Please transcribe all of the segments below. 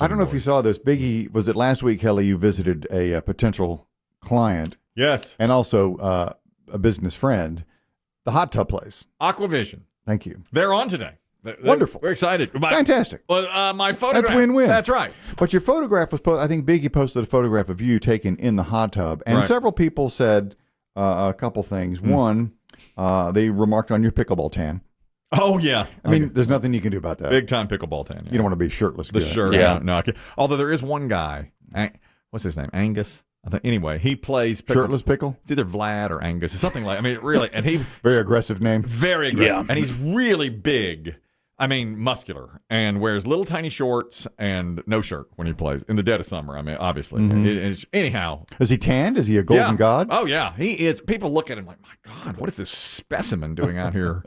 I don't know if you saw this. Biggie, was it last week, Kelly, you visited a potential client. Yes. And also a business friend, the hot tub place. Aquavision. Thank you. They're on today. Wonderful. We're excited. Fantastic. Well, my photograph. That's win-win. That's right. But your photograph was I think Biggie posted a photograph of you taken in the hot tub. And several people said a couple things. One, they remarked on your pickleball tan. Oh, yeah. I mean, there's nothing you can do about that. Big time pickleball tan. Yeah. You don't want to be shirtless. The shirt. Yeah. No, although there is one guy. What's his name? Angus? I think. Anyway, he plays shirtless pickle? It's either Vlad or Angus. It's something like, I mean, really. And he very aggressive name. Very aggressive. Yeah. And he's really big. I mean, muscular, and wears little tiny shorts and no shirt when he plays in the dead of summer. I mean, obviously. Anyhow. Is he tanned? Is he a golden god? Oh, yeah. He is. People look at him like, my God, what is this specimen doing out here?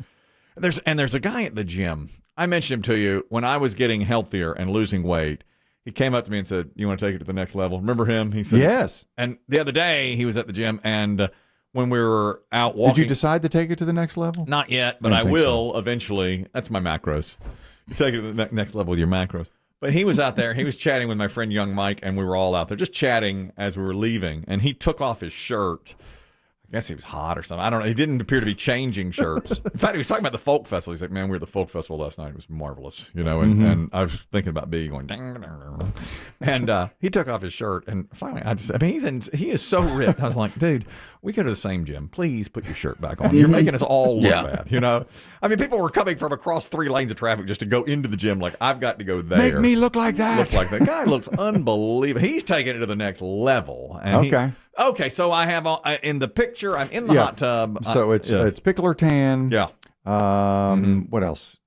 There's a guy at the gym. I mentioned him to you when I was getting healthier and losing weight. He came up to me and said, you want to take it to the next level? Remember him? He said, yes. And the other day, he was at the gym, and when we were out walking. Did you decide to take it to the next level? Not yet, but I will eventually. That's my macros. You take it to the next level with your macros. But he was out there. He was chatting with my friend Young Mike, and we were all out there just chatting as we were leaving. And he took off his shirt. I guess he was hot or something. I don't know. He didn't appear to be changing shirts. In fact, he was talking about the folk festival. He's like, man, we were at the folk festival last night. It was marvelous, you know. And I was thinking about Biggie going, dang, dang, dang. And he took off his shirt. And finally, he is so ripped. I was like, dude, we go to the same gym. Please put your shirt back on. You're making us all look bad, you know. I mean, people were coming from across 3 lanes of traffic just to go into the gym. Like, I've got to go there. Make me look like that. Look like that. Guy looks unbelievable. He's taking it to the next level. And okay, so I have in the picture, I'm in the hot tub. So it's pickle or tan. Yeah. What else?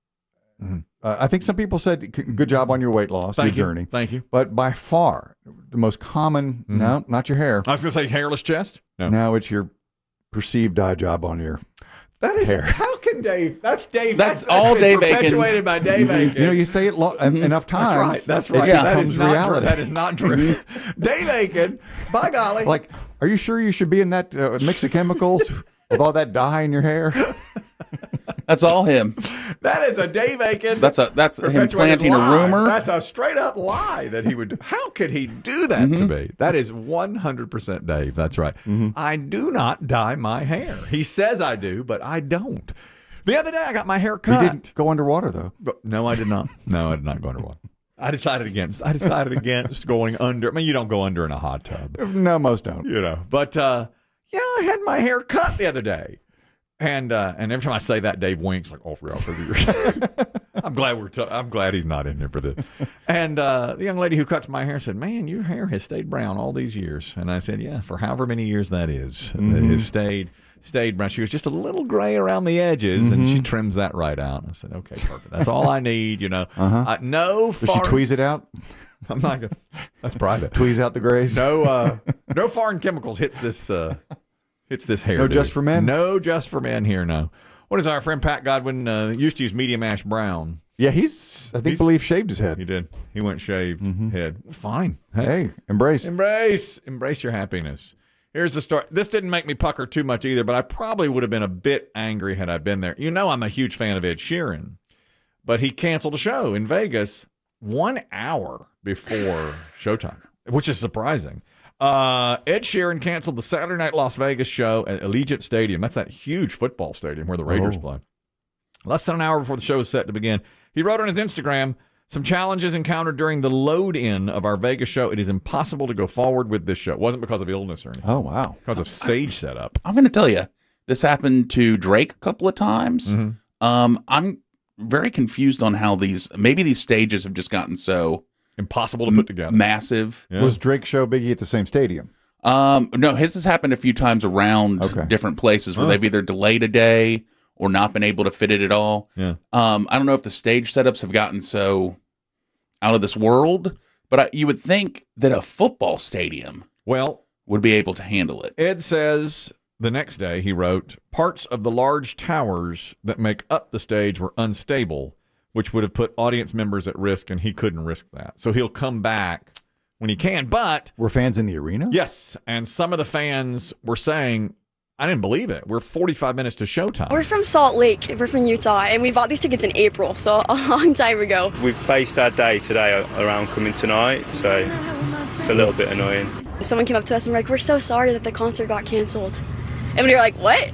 I think some people said, good job on your weight loss, your journey. Thank you. But by far, the most common, no, not your hair. I was going to say hairless chest. No, it's your perceived eye job on your hair. How can Dave? That's Dave. That's all Dave Aiken. Perpetuated by Dave Aiken. You know, you say it enough times. That's right. It That becomes is not reality. That is not true. Dave Aiken, by golly. Like, are you sure you should be in that mix of chemicals with all that dye in your hair? That's all him. That is a Dave Aiken. That's him planting a rumor. That's a straight up lie that he would. How could he do that to me? That is 100% Dave. That's right. I do not dye my hair. He says I do, but I don't. The other day I got my hair cut. You didn't go underwater though. No, I did not. No, I did not go underwater. I decided against going under. I mean, you don't go under in a hot tub. No, most don't. You know, but I had my hair cut the other day. And every time I say that, Dave winks like, "Oh, yeah, for the I'm glad I'm glad he's not in there for this." And the young lady who cuts my hair said, "Man, your hair has stayed brown all these years." And I said, "Yeah, for however many years that is, it has stayed brown." She was just a little gray around the edges, and she trims that right out. I said, "Okay, perfect. That's all I need." You know, no. Does she tweeze it out? I'm not gonna. That's private. Tweeze out the grays. No, no foreign chemicals hits this. It's this hair. No, just for men? No, just for men here, no. What is our friend Pat Godwin used to use medium ash brown? Yeah, I believe shaved his head. He did. He went shaved head. Fine. Hey, embrace your happiness. Here's the story. This didn't make me pucker too much either, but I probably would have been a bit angry had I been there. You know I'm a huge fan of Ed Sheeran, but he canceled a show in Vegas 1 hour before showtime, which is surprising. Ed Sheeran canceled the Saturday Night Las Vegas show at Allegiant Stadium. That's that huge football stadium where the Raiders play. Less than an hour before the show was set to begin. He wrote on his Instagram, some challenges encountered during the load-in of our Vegas show. It is impossible to go forward with this show. It wasn't because of illness or anything. Oh, wow. Because of stage setup. I'm going to tell you, this happened to Drake a couple of times. I'm very confused on how maybe these stages have just gotten so impossible to put together. Massive. Yeah. Was Drake's show Biggie at the same stadium? No, his has happened a few times around different places where they've either delayed a day or not been able to fit it at all. Yeah. I don't know if the stage setups have gotten so out of this world, but you would think that a football stadium would be able to handle it. Ed says the next day he wrote, parts of the large towers that make up the stage were unstable, which would have put audience members at risk, and he couldn't risk that. So he'll come back when he can. But were fans in the arena? Yes, and some of the fans were saying, I didn't believe it. We're 45 minutes to showtime. We're from Salt Lake. We're from Utah, and we bought these tickets in April, so a long time ago. We've based our day today around coming tonight, so it's a little bit annoying. Someone came up to us and were like, we're so sorry that the concert got canceled. And we were like, what?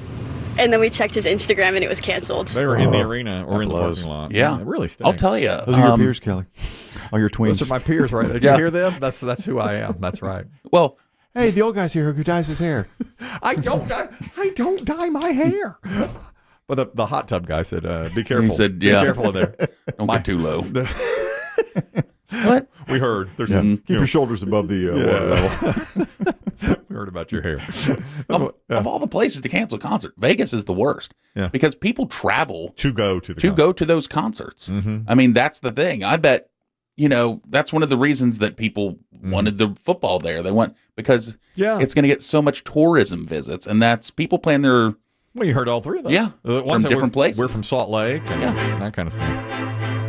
And then we checked his Instagram, and it was canceled. They were in the arena or in the parking lot. Yeah. It really stinks. I'll tell you. Those are your peers, Kelly. Oh, your twins. Those are my peers, right? Did you hear them? That's who I am. That's right. Well, hey, the old guy's here who dyes his hair. I don't dye my hair. But the hot tub guy said, be careful. He said, be careful in there. Don't get too low. What? We heard. There's Keep your shoulders above the water level. We heard about your hair. Of all the places to cancel a concert, Vegas is the worst. Yeah. Because people travel to go to those concerts. Mm-hmm. I mean, that's the thing. I bet, that's one of the reasons that people wanted the football there. They want, because it's going to get so much tourism visits, and that's people plan their... Well, you heard all three of those. Yeah, The ones from different places. We're from Salt Lake and that kind of stuff.